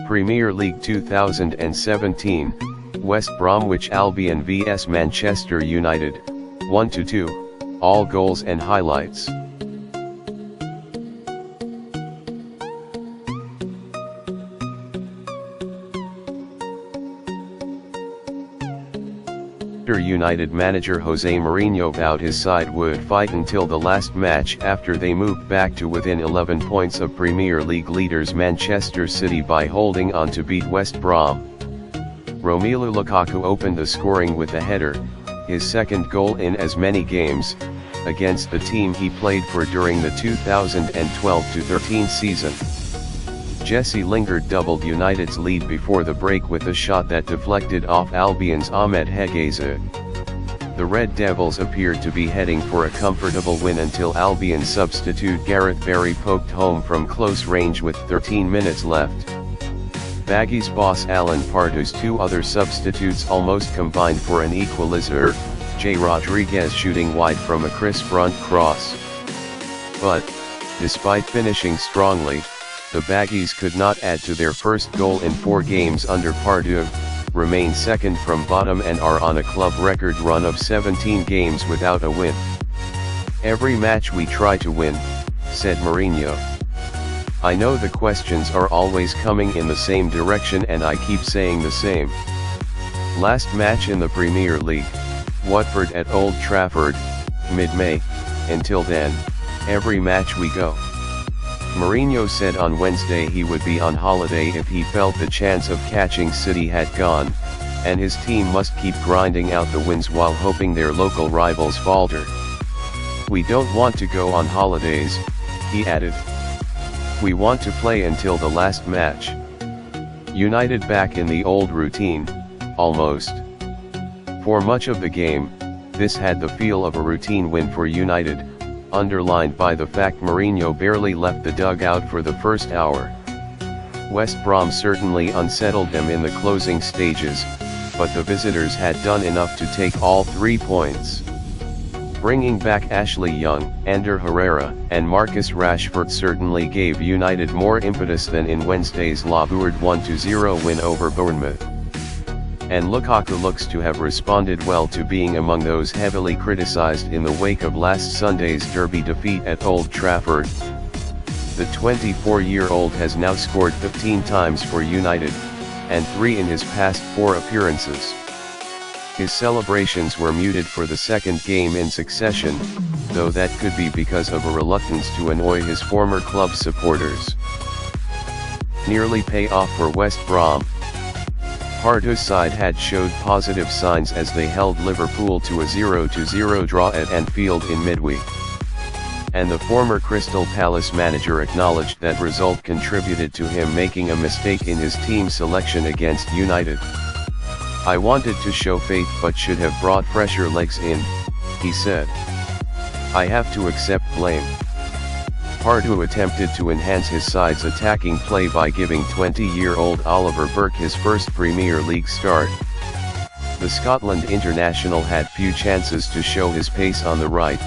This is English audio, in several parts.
Premier League 2017, West Bromwich Albion vs Manchester United, 1-2, all goals and highlights. United manager Jose Mourinho vowed his side would fight until the last match after they moved back to within 11 points of Premier League leaders Manchester City by holding on to beat West Brom. Romelu Lukaku opened the scoring with a header, his second goal in as many games, against the team he played for during the 2012-13 season. Jesse Lingard doubled United's lead before the break with a shot that deflected off Albion's Ahmed Hegeze. The Red Devils appeared to be heading for a comfortable win until Albion substitute Gareth Barry poked home from close range with 13 minutes left. Baggies boss Alan Pardew's two other substitutes almost combined for an equalizer, Jay Rodriguez shooting wide from a crisp front cross. But, despite finishing strongly, the Baggies could not add to their first goal in 4 games under Pardew, remain second from bottom and are on a club record run of 17 games without a win. "Every match we try to win," said Mourinho. "I know the questions are always coming in the same direction and I keep saying the same. Last match in the Premier League, Watford at Old Trafford, mid-May, until then, every match we go." Mourinho said on Wednesday he would be on holiday if he felt the chance of catching City had gone, and his team must keep grinding out the wins while hoping their local rivals falter. "We don't want to go on holidays," he added. "We want to play until the last match." United back in the old routine, almost. For much of the game, this had the feel of a routine win for United, underlined by the fact Mourinho barely left the dugout for the first hour. West Brom certainly unsettled them in the closing stages, but the visitors had done enough to take all 3 points. Bringing back Ashley Young, Ander Herrera, and Marcus Rashford certainly gave United more impetus than in Wednesday's laboured 1-0 win over Bournemouth. And Lukaku looks to have responded well to being among those heavily criticised in the wake of last Sunday's derby defeat at Old Trafford. The 24-year-old has now scored 15 times for United, and 3 in his past 4 appearances. His celebrations were muted for the second game in succession, though that could be because of a reluctance to annoy his former club supporters. Nearly pay off for West Brom. Pardew's side had showed positive signs as they held Liverpool to a 0-0 draw at Anfield in midweek. And the former Crystal Palace manager acknowledged that result contributed to him making a mistake in his team selection against United. "I wanted to show faith but should have brought fresher legs in," he said. "I have to accept blame." Pardew attempted to enhance his side's attacking play by giving 20-year-old Oliver Burke his first Premier League start. The Scotland international had few chances to show his pace on the right,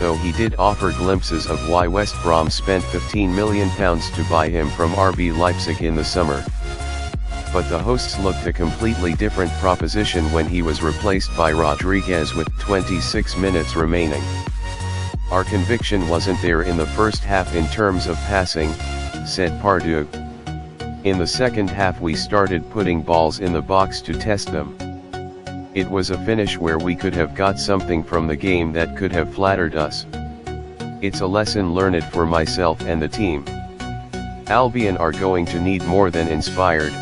though he did offer glimpses of why West Brom spent £15 million to buy him from RB Leipzig in the summer. But the hosts looked a completely different proposition when he was replaced by Rodriguez with 26 minutes remaining. "Our conviction wasn't there in the first half in terms of passing," said Pardew. "In the second half we started putting balls in the box to test them. It was a finish where we could have got something from the game that could have flattered us. It's a lesson learned for myself and the team. Albion are going to need more than inspired,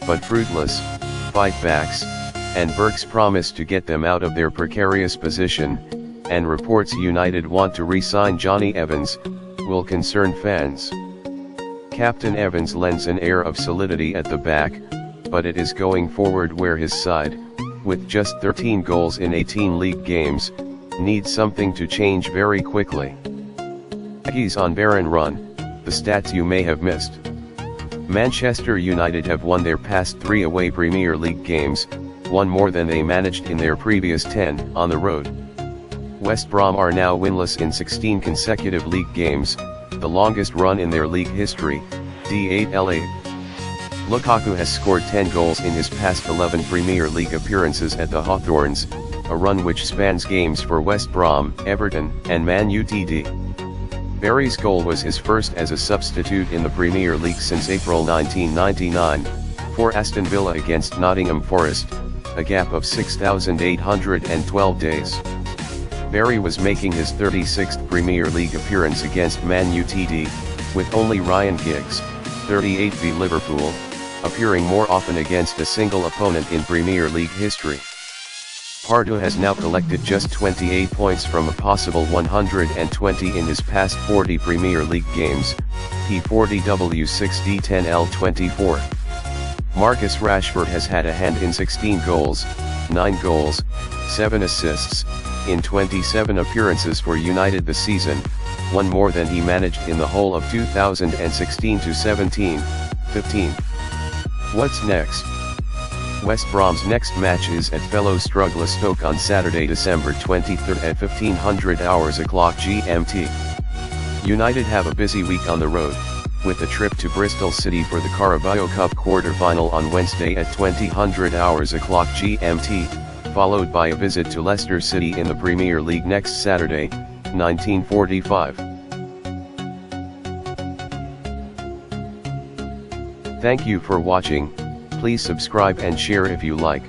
but fruitless, fight-backs, and Burke's promise to get them out of their precarious position, and reports United want to re-sign Johnny Evans, will concern fans. Captain Evans lends an air of solidity at the back, but it is going forward where his side, with just 13 goals in 18 league games, needs something to change very quickly." He's on barren run, the stats you may have missed. Manchester United have won their past 3 away Premier League games, 1 more than they managed in their previous 10 on the road. West Brom are now winless in 16 consecutive league games, the longest run in their league history, D8LA. Lukaku has scored 10 goals in his past 11 Premier League appearances at the Hawthorns, a run which spans games for West Brom, Everton, and Man Utd. Barry's goal was his first as a substitute in the Premier League since April 1999, for Aston Villa against Nottingham Forest, a gap of 6,812 days. Barry was making his 36th Premier League appearance against Man Utd, with only Ryan Giggs, 38 v Liverpool, appearing more often against a single opponent in Premier League history. Pardew has now collected just 28 points from a possible 120 in his past 40 Premier League games, P40W6D10L24. Marcus Rashford has had a hand in 16 goals, 9 goals, 7 assists, in 27 appearances for United this season, one more than he managed in the whole of 2016-17-15. What's next? West Brom's next match is at fellow struggler Stoke on Saturday, December 23 at 1500 hours o'clock GMT. United have a busy week on the road, with a trip to Bristol City for the Carabao Cup quarter-final on Wednesday at 2000 hours o'clock GMT, followed by a visit to Leicester City in the Premier League next Saturday, 1945. Thank you for watching. Please subscribe and share if you like.